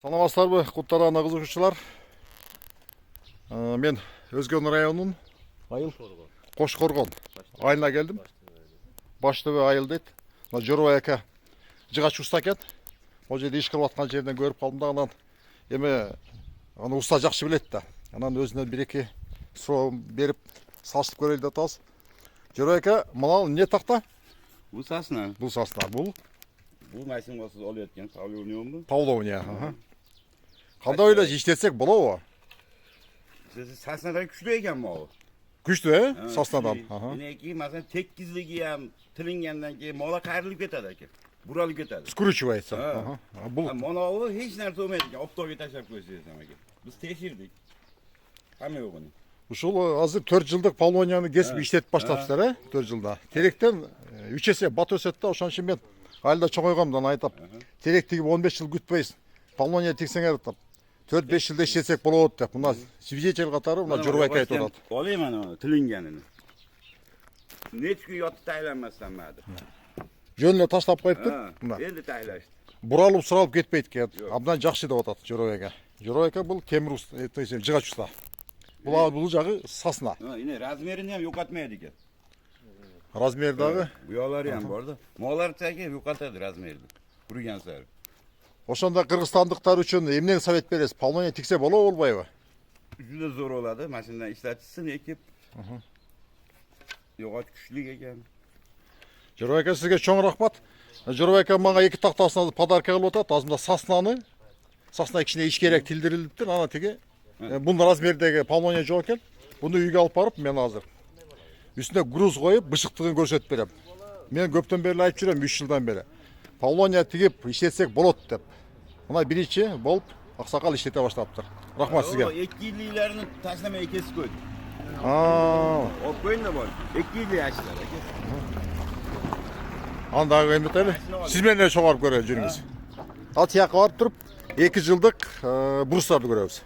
Саламатсыздарбы, куттарана кызыгуучулар. Мен Өзгөн районунун айыл Кошкоргон айылына келдим. Баштыбы айыл дейт. Мына Жорой ака жыгач уста экен. Ол жерде иш кылып аткан жерден көрүп калдым да, анан эми аны уста жакшы билет да. Анан өзүнөн бир-эки суроо берип салыштырып көрөлү деп атабыз. Жорой ака, мына эмне такта? Бул сасна. Бул сасна, бул машинасы алып жатқан павловниябы. Павловния. Кандай ойлойсуз, иштетсек болобу? Саснадан күчлүү экен могу. Күчтүү, саснадан. Энеки маsalan теккизлиги ham тилингандан кийин мола кайрылып кетет экен. Буралып кетет. Скручивается. Бул Монобу эч нерсе болмойт экен. Оптоого ташлап койсоңуз экен. Биз текширдик. Каме болгон. ушул азыр 4 жылдык Павловнияны кесип иштетип баштапсыздар, 4 жылда. Теректен 3 эсе бат өсөт да, ошон үчүн мен айылда чоңойгом да айтап. Терек тигип 15 жыл күтпөйсүң. Павловния тиксеңер деп. 4-5 жылда иштетсек болот деп. Мына свидетель катары мына Жорой ака айтып атат. Олайм аны тилинганын. Нечки ятып тайланмастан мады. Жөнүнө таштап коюптур. Мына. Элди тайлашты. Буралып суралып кетпейт экен. Абдан жакшы деп атат Жорой ака. Жорой ака бул темир уста, жыгач уста. Бул жагы сасна. Эне размерин ham yo'qotmaydi ekan. Размер дагы. Буялары ham bor da. Molar taги yo'qotadi razmerni. Qurgan sari. Ошондо кыргызстандыктар үчүн эмне совет бересиз? Павловния тиксе болобу, болбойбу? Juda zo'r bo'ladi. Mashinadan ishlatishsin ekib. Yo'g'ot kuchli ekan. Жорой ака, сизге чоң рахмат. Жорой ака мага 2 тактасын подарка кылып атат. Азында сасна кичине иш керек тилдирилиптир. Ана тиги бунун размердеги Павловния жок экен. Буну үйгө алып барып, мен азыр үстүнө груз коюп, бышыктыгын көрсөтүп берем. Мен көптөн бери айтып жүрөм, 3 жылдан бери. Павловния тигип иштетсек болот деп. Мына биринчи болуп аксакал иштете баштаптыр. Рахмат сизге. 2-yilliklarini tashlamay kesib qo'ydi. Olib qo'ying da bor. 2-yillik yaşlar aka. Андагы эметели. Сиз менен чогоруп көрө жүрүңүз. Ал тияка барып туруп 2 жылдык брустарды көрөбүз.